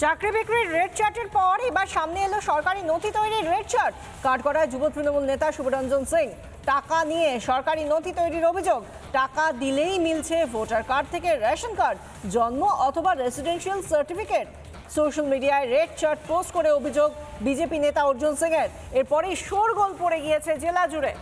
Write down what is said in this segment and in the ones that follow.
চাকরি বিক্রির রেড চার্টের পর এবার সামনে এলো সরকারি নথি তৈরির রেড চার্ট। কাঠগড়ায় যুব তৃণমূল নেতা শুভরঞ্জন সিং টাকা নিয়ে সরকারি নথি তৈরির অভিযোগ। টাকা দিলেই মিলছে ভোটার কার্ড থেকে রেশন কার্ড, জন্ম অথবা রেসিডেন্সিয়াল সার্টিফিকেট। সোশ্যাল মিডিয়ায় রেড চার্ট পোস্ট করে অভিযোগ বিজেপি নেতা অর্জুন সিং এর। এরপরেই শোরগোল পড়ে গিয়েছে জেলা জুড়ে।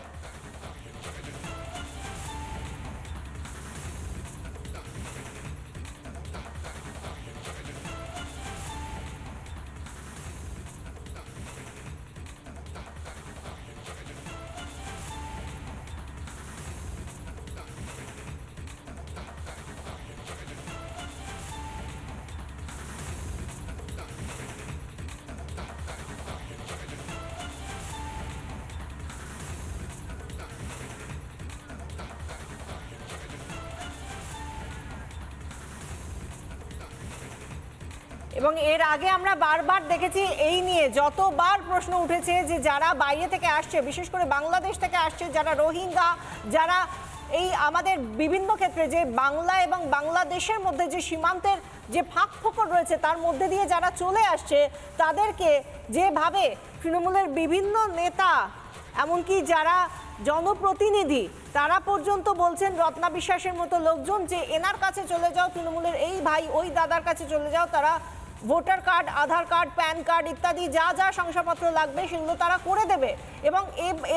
এবং এর আগে আমরা বারবার দেখেছি এই নিয়ে যতবার প্রশ্ন উঠেছে যে যারা বাইরে থেকে আসছে, বিশেষ করে বাংলাদেশ থেকে আসছে, যারা রোহিঙ্গা, যারা এই আমাদের বিভিন্ন ক্ষেত্রে যে বাংলা এবং বাংলাদেশের মধ্যে যে সীমান্তের যে ফাঁক ফোকর রয়েছে তার মধ্যে দিয়ে যারা চলে আসছে, তাদেরকে যেভাবে তৃণমূলের বিভিন্ন নেতা, এমনকি যারা জনপ্রতিনিধি, তারা পর্যন্ত বলছেন রত্না বিশ্বাসের মতো লোকজন যে এনার কাছে চলে যাও, তৃণমূলের এই ভাই ওই দাদার কাছে চলে যাও, তারা ভোটার কার্ড, আধার কার্ড, প্যান কার্ড ইত্যাদি যা যা শংসাপত্র লাগবে সেগুলো তারা করে দেবে। এবং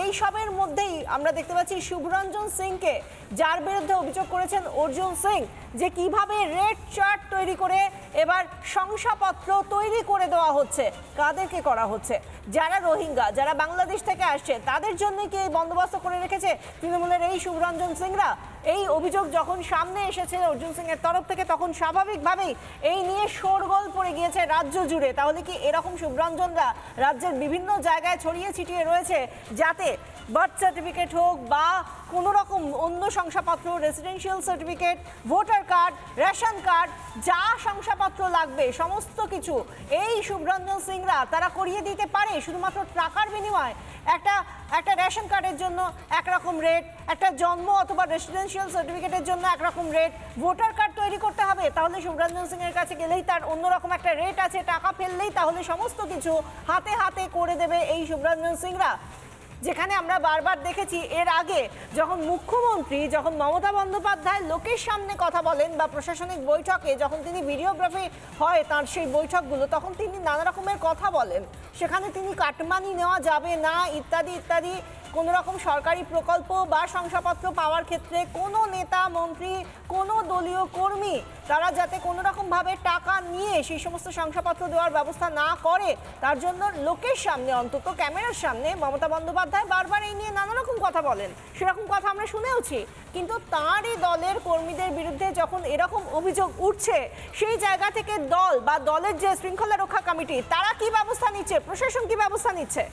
এই সবের মধ্যেই আমরা দেখতে পাচ্ছি শুভরঞ্জন সিংকে, যার বিরুদ্ধে অভিযোগ করেছেন অর্জুন সিং, যে কিভাবে রেড চার্ট তৈরি করে এবার শংসাপত্র তৈরি করে দেওয়া হচ্ছে। কাদেরকে করা হচ্ছে? যারা রোহিঙ্গা, যারা বাংলাদেশ থেকে আসছে, তাদের জন্য কি এই বন্দোবস্ত করে রেখেছে তৃণমূলের এই শুভরঞ্জন সিংরা? এই অভিযোগ যখন সামনে এসেছে অর্জুন সিং এর তরফ থেকে, তখন স্বাভাবিকভাবেই এই নিয়ে শোরগোল পড়ে গিয়েছে রাজ্য জুড়ে। তাহলে কি এরকম শুভরঞ্জনরা রাজ্যের বিভিন্ন জায়গায় ছড়িয়ে ছিটিয়ে রয়েছে, যাতে বার্থ সার্টিফিকেট হোক বা কোনো রকম অন্য শংসাপত্র, residential certificate, voter card, ration card, যা শংসাপত্র লাগবে সমস্ত কিছু এই শুভরঞ্জন সিংরা তারা করিয়ে দিতে পারে শুধুমাত্র টাকার বিনিময়ে। একটা রেশন কার্ডের জন্য একরকম রেট, একটা জন্ম অথবা রেসিডেন্সিয়াল সার্টিফিকেটের জন্য একরকম রেট, ভোটার কার্ড তৈরি করতে হবে, তাহলে শুভরঞ্জন সিং এর কাছে গেলেই তার অন্যরকম একটা রেট আছে, টাকা ফেললেই তাহলে সমস্ত কিছু হাতে হাতে করে দেবে এই শুভরঞ্জন সিংরা। যেখানে আমরা বারবার দেখেছি এর আগে যখন মুখ্যমন্ত্রী, যখন মমতা বন্দ্যোপাধ্যায় লোকের সামনে কথা বলেন বা প্রশাসনিক বৈঠকে যখন তিনি ভিডিওগ্রাফি হয় তার সেই বৈঠকগুলো, তখন তিনি নানা রকমের কথা বলেন। সেখানে তিনি কাটমানি নেওয়া যাবে না ইত্যাদি ইত্যাদি, কোনো রকম সরকারি প্রকল্প বা শংসাপত্র পাওয়ার ক্ষেত্রে কোনো নেতা, মন্ত্রী, কোনো দলীয় কর্মী তারা যাতে কোনো রকমভাবে টাকা নিয়ে সেই সমস্ত শংসাপত্র দেওয়ার ব্যবস্থা না করে, তার জন্য লোকের সামনে, অন্তত ক্যামেরার সামনে মমতা বন্দ্যোপাধ্যায় বারবার এই নিয়ে নানা রকম কথা বলেন। সেরকম কথা আমরা শুনেওছি। কিন্তু তাঁরই দলের কর্মীদের বিরুদ্ধে যখন এরকম অভিযোগ উঠছে, সেই জায়গা থেকে দল বা দলের যে শৃঙ্খলা রক্ষা কমিটি, তারা কি ব্যবস্থা নিচ্ছে, প্রশাসন কি ব্যবস্থা নিচ্ছে?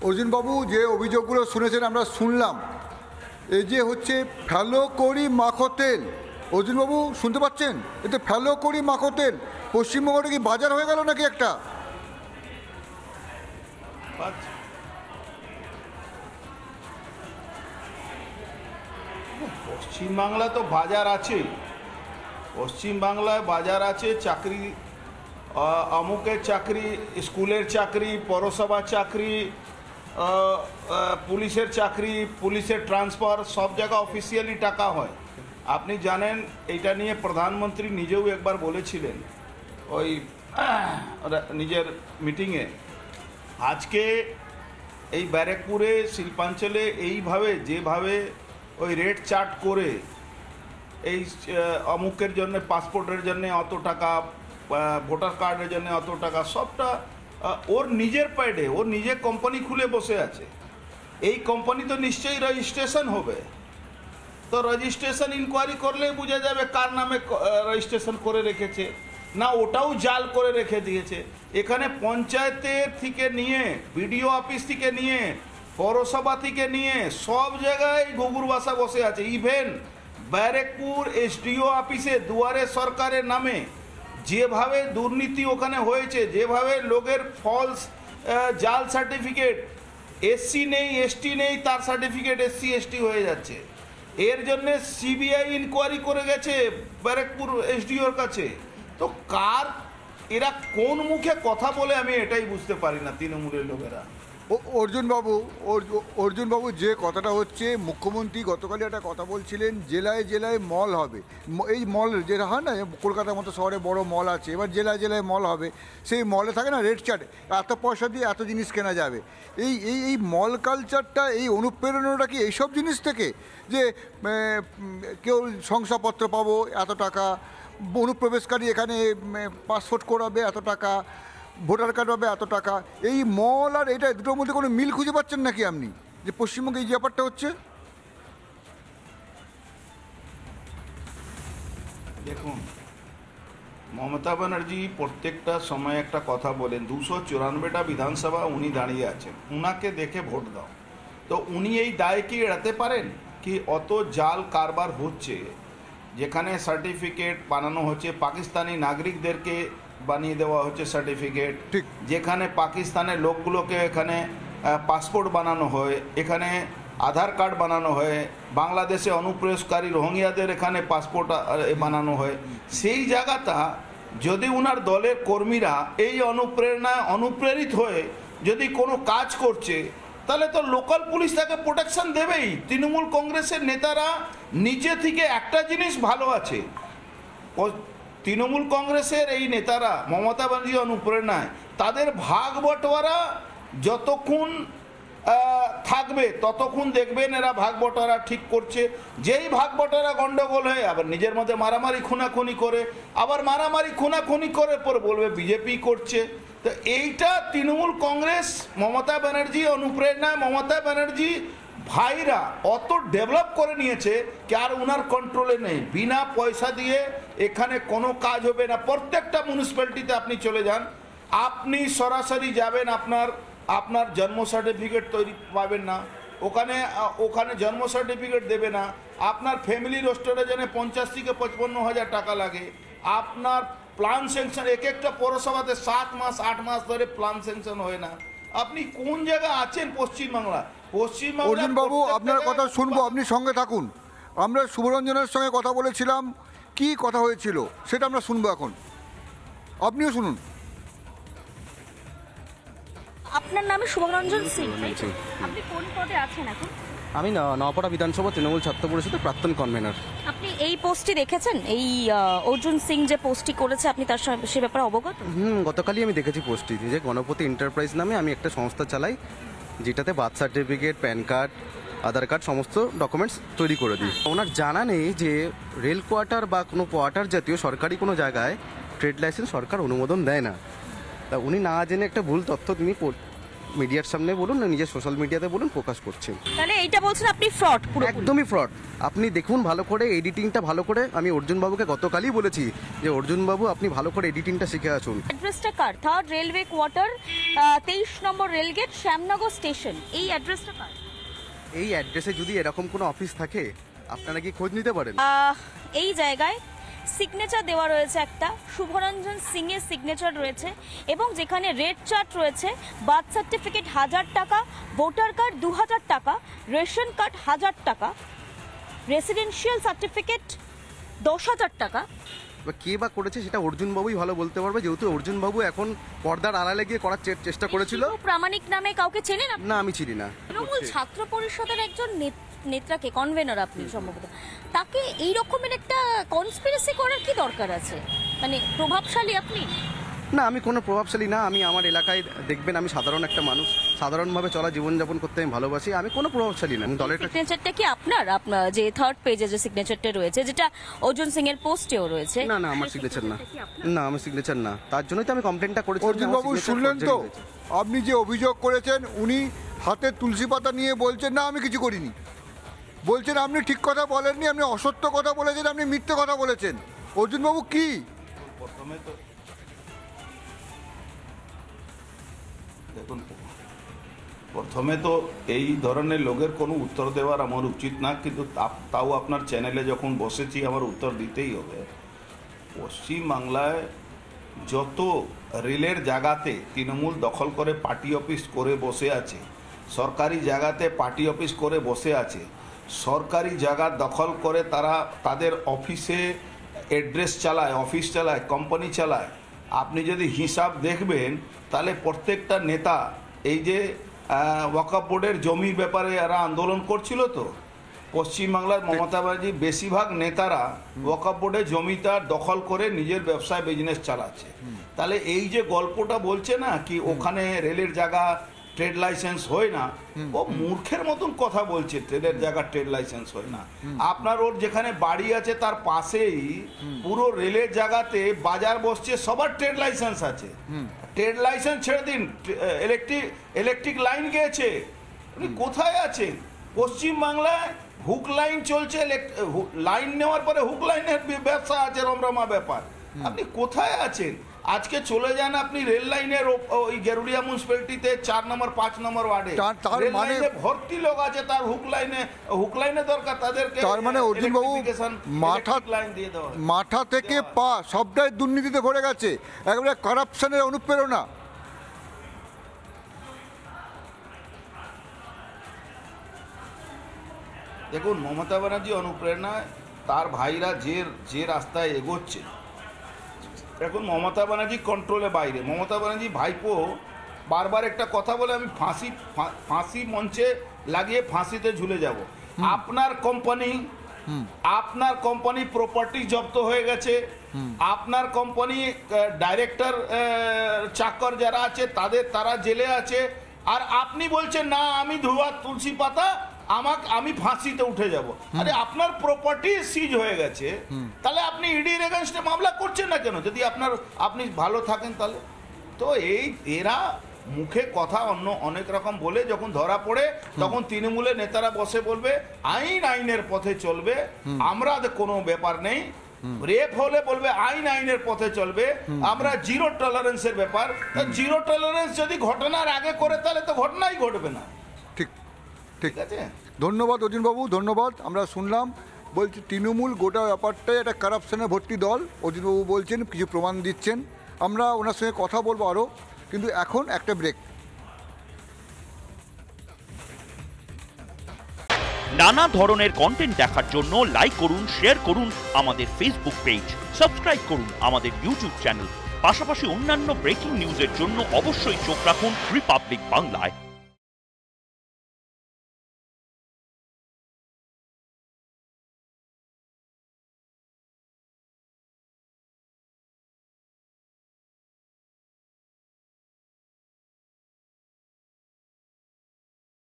অর্জুনবাবু যে অভিযোগগুলো শুনেছেন আমরা শুনলাম, এই যে হচ্ছে ফ্যালো করি মাখো তেল, অর্জুনবাবু শুনতে পাচ্ছেন? এতে ফ্যালো করি মাখো তেল পশ্চিমবঙ্গটা কি বাজার হয়ে গেল নাকি একটা? পশ্চিমবাংলা তো বাজার আছে, পশ্চিমবাংলায় বাজার আছে। চাকরি, অমুকের চাকরি, স্কুলের চাকরি, পৌরসভার চাকরি, পুলিশের চাকরি, পুলিশের ট্রান্সফার, সব জায়গা অফিসিয়ালি টাকা হয়। আপনি জানেন এইটা নিয়ে প্রধানমন্ত্রী নিজেও একবার বলেছিলেন ওই নিজের মিটিংয়ে। আজকে এই ব্যারাকপুরে, শিল্পাঞ্চলে এইভাবে যেভাবে ওই রেট চার্ট করে এই অমুকের জন্য, পাসপোর্টের জন্য অত টাকা, ভোটার কার্ডের জন্য অত টাকা, সবটা ওর নিজের প্যাডে, ওর নিজের কোম্পানি খুলে বসে আছে। এই কোম্পানি তো নিশ্চয়ই রেজিস্ট্রেশন হবে, তো রেজিস্ট্রেশন ইনকোয়ারি করলে বোঝা যাবে কার নামে রেজিস্ট্রেশন করে রেখেছে। না ওটাও জাল করে রেখে দিয়েছে। এখানে পঞ্চায়েতের থেকে নিয়ে, বিডিও অফিস থেকে নিয়ে, পৌরসভা থেকে নিয়ে সব জায়গায় ঘুঘুর বাসা বসে আছে। ইভেন ব্যারাকপুর এসডিও অফিসে দুয়ারে সরকারের নামে যেভাবে দুর্নীতি ওখানে হয়েছে, যেভাবে লোকের ফলস জাল সার্টিফিকেট, এসসি নেই, এসটি নেই, তার সার্টিফিকেট এসসি এসটি হয়ে যাচ্ছে। এর জন্য সিবিআই ইনকোয়ারি করে গেছে ব্যারাকপুর এসডিওর কাছে। তো কার এরা কোন মুখে কথা বলে আমি এটাই বুঝতে পারি না তৃণমূলের লোকেরা। অর্জুনবাবু যে কথাটা হচ্ছে, মুখ্যমন্ত্রী গতকালই একটা কথা বলছিলেন, জেলায় জেলায় মল হবে। এই মল যেটা হয় না, কলকাতার মতো শহরে বড় মল আছে, এবার জেলায় জেলায় মল হবে। সেই মলে থাকে না রেড চার্ট, এত পয়সা দিয়ে এত জিনিস কেনা যাবে। এই মল কালচারটা, এই অনুপ্রেরণাটা কি এইসব জিনিস থেকে, যে কেউ শংসাপত্র পাবো এত টাকা, অনুপ্রবেশকারী এখানে পাসপোর্ট করাবে এত টাকা, ভোটার কার্ড পাবে এত টাকা, এই মল আর এটা দুটোর মধ্যে কোনো মিল খুঁজে পাচ্ছেন নাকি আপনি, যে পশ্চিমবঙ্গে এই ব্যাপারটা হচ্ছে? দেখুন, মমতা ব্যানার্জি প্রত্যেকটা সময় একটা কথা বলেন, 294টা বিধানসভা উনি দাঁড়িয়ে আছেন, উনাকে দেখে ভোট দাও। তো উনি এই দায় কি এড়াতে পারেন? কি অত জাল কারবার হচ্ছে, যেখানে সার্টিফিকেট বানানো হচ্ছে পাকিস্তানি নাগরিকদেরকে বানিয়ে দেওয়া হচ্ছে সার্টিফিকেট, যেখানে পাকিস্তানের লোকগুলোকে এখানে পাসপোর্ট বানানো হয়, এখানে আধার কার্ড বানানো হয়, বাংলাদেশে অনুপ্রবেশকারী রোহিঙ্গাদের এখানে পাসপোর্ট বানানো হয়। সেই জায়গাটা যদি উনার দলের কর্মীরা এই অনুপ্রেরিত হয়ে যদি কোনো কাজ করছে, তাহলে তো লোকাল পুলিশ তাকে প্রোটেকশন দেবেই। তৃণমূল কংগ্রেসের নেতারা নিচে থেকে একটা জিনিস ভালো আছে, তৃণমূল কংগ্রেসের এই নেতারা মমতা ব্যানার্জি অনুপ্রেরণায় তাদের ভাগ বটোয়ারা যতক্ষণ থাকবে ততক্ষণ দেখবেন এরা ভাগ বটোয়ারা ঠিক করছে। যেই ভাগ বটোয়ারা গন্ডগোল হয় আবার নিজের মধ্যে মারামারি খুনাখুনি করে, আবার মারামারি খুনাখুনি করে পরে বলবে বিজেপি করছে। তো এইটা তৃণমূল কংগ্রেস মমতা ব্যানার্জি অনুপ্রেরণায় মমতা ব্যানার্জি ভাইরা অত ডেভেলপ করে নিয়েছে কি আর ওনার কন্ট্রোলে নেই। বিনা পয়সা দিয়ে এখানে কোনো কাজ হবে না। প্রত্যেকটা মিউনিসিপ্যালিটিতে আপনি চলে যান, আপনি সরাসরি যাবেন, আপনার জন্ম সার্টিফিকেট তৈরি পাবেন না, ওখানে জন্ম সার্টিফিকেট দেবে না। আপনার ফ্যামিলি রোস্টারের জন্য 50 থেকে 55 হাজার টাকা লাগে। আপনার প্ল্যান স্যাংশন এক একটা পৌরসভাতে 7 মাস 8 মাস ধরে প্ল্যান স্যাংশন হয় না। আপনি কোন জায়গায় আছেন পশ্চিমবাংলা? অর্জুনবাবু, আপনার কথা শুনবো, আপনি সঙ্গে থাকুন। আমরা শুভরঞ্জনের সঙ্গে কথা বলেছিলাম, কি কথা হয়েছিল সেটা আমরা শুনবো এখন, আপনিও শুনুন। আপনার নামে শুভরঞ্জন সিং, আপনি কোন পদে আছেন এখন? আমি নওপাড়া বিধানসভা তৃণমূল ছাত্র পরিষদের প্রাক্তন কনভেনার। আপনি এই পোস্টটি দেখেছেন, এই অর্জুন সিং যে পোস্টটি করেছে, আপনি তার সে ব্যাপারে অবগত? গতকালই আমি দেখেছি পোস্টটি, যে গণপতি এন্টারপ্রাইজ নামে আমি একটা সংস্থা চালাই, যেটাতে বার্থ সার্টিফিকেট, প্যান কার্ড, আধার কার্ড সমস্ত ডকুমেন্টস তৈরি করে দিই। ওনার জানা নেই যে রেল কোয়ার্টার বা কোনো কোয়ার্টার জাতীয় সরকারি কোনো জায়গায় ট্রেড লাইসেন্স সরকার অনুমোদন দেয় না। তা উনি না জেনে একটা ভুল তথ্য তিনি মিডিয়ার সামনে বলুন না নিজের সোশ্যাল মিডিয়াতে বলুন প্রকাশ করছেন। তাহলে এইটা বলছেন আপনি ফ্রড, একদমই ফ্রড। আপনি দেখুন ভালো করে এডিটিংটা ভালো করে। আমি অর্জুনবাবুকে গতকালই বলেছি যে অর্জুনবাবু আপনি ভালো করে এডিটিংটা শিখে আসুন। অ্যাড্রেসটা কার? 3rd রেলওয়ে কোয়ার্টার, 23 নম্বর রেলগেট, শ্যামনগর স্টেশন। এই অ্যাড্রেসটা কার? এই অ্যাড্রেসে যদি এরকম কোনো অফিস থাকে আপনারা কি খোঁজ নিতে পারেন? এই জায়গায় সিগনেচার দেওয়া রয়েছে, একটা শুভরঞ্জন সিং এর সিগনেচার রয়েছে, এবং যেখানে রেড চার্ট রয়েছে, বার্থ সার্টিফিকেট 1000 টাকা, ভোটার কার্ড 2000 টাকা, রেশন কার্ড 1000 টাকা, রেসিডেন্সিয়াল সার্টিফিকেট 10,000 টাকা। কে বা করেছে সেটা অর্জুনবাবুই ভালো বলতে পারবে, যেহেতু অর্জুনবাবু এখন পর্দার আড়ালে গিয়ে করার চেষ্টা করেছিল। প্রামাণিক নামে কাউকে চেনেন? না, আমি চিনি না। তৃণমূল ছাত্র পরিষদের একজন নেত্রাকে, কনভেনার আপনি সম্ভবত, তাকে এই রকমের একটা কনস্পিরেসি করার কি দরকার আছে? মানে প্রভাবশালী আপনি? না, আমি কোনো প্রভাবশালী না। আমি আমার এলাকায় দেখবেন আমি সাধারণ একটা মানুষ, সাধারণভাবে চলা জীবনযাপন করতে আমি ভালোবাসি। আমি কোনো প্রভাবশালী না। দলের সিগনেচারটা কি আপনার যে 3rd পেজে যে সিগনেচারটা রয়েছে, যেটা অর্জুন সিং এর পোস্টেও রয়েছে? না, আমার সিগনেচার না। না, আমার সিগনেচার না। তার জন্যই তো আমি কমপ্লেনটা করেছি। অর্জুনবাবু শুনলেন তো, আপনি যে অভিযোগ করেছেন, উনি হাতে তুলসী পাতা নিয়ে বলছেন না আমি কিছু করিনি, বলছেন আপনি ঠিক কথা বলেননি, আপনি অসত্য কথা বলেছেন, আপনি মিথ্যে কথা বলেছেন। অর্জুনবাবু কি প্রথমে তো এই ধরনের লোকের কোনো উত্তর দেওয়ার আমার উচিত না, কিন্তু তাও আপনার চ্যানেলে যখন বসেছি আমার উত্তর দিতেই হবে। পশ্চিমবাংলায় যত রেলের জায়গাতে তৃণমূল দখল করে পার্টি অফিস করে বসে আছে, সরকারি জায়গাতে পার্টি অফিস করে বসে আছে, সরকারি জায়গা দখল করে তারা তাদের অফিসে অ্যাড্রেস চালায়, অফিস চালায়, কোম্পানি চালায়। আপনি যদি হিসাব দেখবেন তাহলে প্রত্যেকটা নেতা এই যে ওয়াকফ বোর্ডের জমির ব্যাপারে এরা আন্দোলন করছিল, তো পশ্চিমবাংলার মমতা ব্যানার্জি বেশিরভাগ নেতারা ওয়াকফ বোর্ডের জমিটা দখল করে নিজের ব্যবসায় বিজনেস চালাচ্ছে। তাহলে এই যে গল্পটা বলছে না কি ওখানে রেলের জায়গা ট্রেড লাইসেন্স হয় না, ও মূর্খের মতন কথা বলছে। ট্রেনের জায়গা ট্রেড লাইসেন্স হয় না। আপনার ওর যেখানে বাড়ি আছে তার পাশেই পুরো রেলের জায়গাতে বাজার বসছে, সবার ট্রেড লাইসেন্স আছে। ট্রেড লাইসেন্স ছেড়ে দিন, ইলেকট্রিক লাইন গিয়েছে। আপনি কোথায় আছেন? পশ্চিমবাংলায় হুক লাইন চলছে, লাইন নেওয়ার পরে হুক লাইনের ব্যবসা আছে, রমরমা ব্যাপার। আপনি কোথায় আছেন? আজকে চলে যান আপনি রেল লাইনের ওই গেরুড়িয়া মিউনিসিপ্যালিটিতে 4 নম্বর 5 নম্বর ওয়ার্ডে রেল লাইনে ভর্তি লোক আছে, তার হুক লাইনে দরকার তাদেরকে। তার মানে অর্জুন বাবু মাথা থেকে পা সবটাই দুর্নীতিতে ভরে গেছে, একেবারে কারাপশনের অনুপ্রেরণা। দেখুন, মমতা ব্যানার্জি অনুপ্রেরণায় তার ভাইরা যে রাস্তায় এগোচ্ছে, এখন মমতা ব্যানার্জি কন্ট্রোলে বাইরে। মমতা ব্যানার্জি ভাইপো বারবার একটা কথা বলে, আমি ফাঁসি মঞ্চে লাগিয়ে ফাঁসিতে ঝুলে যাব। আপনার কোম্পানি প্রপার্টি জব্দ হয়ে গেছে, আপনার কোম্পানি ডাইরেক্টর চাকর যারা আছে তারা জেলে আছে, আর আপনি বলছেন না আমি ধোয়া তুলসী পাতা, আমি ফাঁসিতে উঠে যাব। আরে আপনার প্রপার্টি সিজ হয়ে গেছে, তাহলে আপনি ইডির এগেইনস্টে মামলা করছেন না কেন? যদি আপনি ভালো থাকেন তাহলে। তো এরা মুখে কথা অনেক রকম বলে, যখন ধরা পড়ে তখন তৃণমূলের নেতারা বসে বলবে আইনের পথে চলবে, আমরা কোনো ব্যাপার নেই। রেপ হলে বলবে আইনের পথে চলবে, আমরা জিরো টলারেন্সের ব্যাপার। জিরো টলারেন্স যদি ঘটনার আগে করে তাহলে তো ঘটনাই ঘটবে না। ঠিক আছে, ধন্যবাদ অর্জুনবাবু, ধন্যবাদ। আমরা শুনলাম, বলছি তৃণমূল গোটা ব্যাপারটাই একটা কারাপশনে ভর্তি দল। অর্জুনবাবু বলছেন, কিছু প্রমাণ দিচ্ছেন, আমরা ওনার সঙ্গে কথা বলবো আরও, কিন্তু এখন একটা ব্রেক। নানা ধরনের কন্টেন্ট দেখার জন্য লাইক করুন, শেয়ার করুন আমাদের ফেসবুক পেজ, সাবস্ক্রাইব করুন আমাদের ইউটিউব চ্যানেল। পাশাপাশি অন্যান্য ব্রেকিং নিউজের জন্য অবশ্যই চোখ রাখুন রিপাবলিক বাংলায়।